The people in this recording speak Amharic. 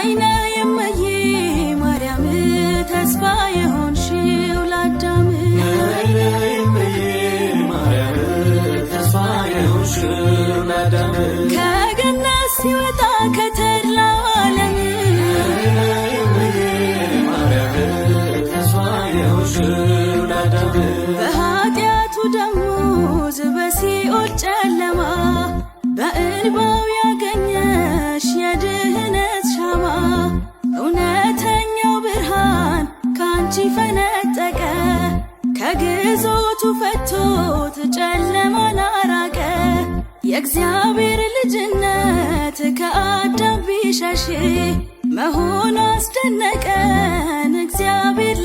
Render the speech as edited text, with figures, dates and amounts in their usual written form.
ነይነ የመዬ ማርያም ተስፋ የሆንሽው ለአዳም ነይነ የመዬ ማርያም ተስፋ የሆንሽው ለአዳም ከገነት ሲወጣ ከተድላው ዓለም ነይነ የመዬ ማርያም ተስፋ የሆንሽው ለአዳም በኃጢአቱ ደሞዝ በሲኦል ጨለማ በእንባው ያገኘሽ የድህነት ሻማ እውነተኛው ብርሃን ካንቺ ፈነጠቀ ከግዞቱ ፈቶት ጨለማን አራቀ የእግዚአብሔር ልጅነት ከአዳም ቢሸሽ መሆኑ አስደነቀን እግዚአብሔር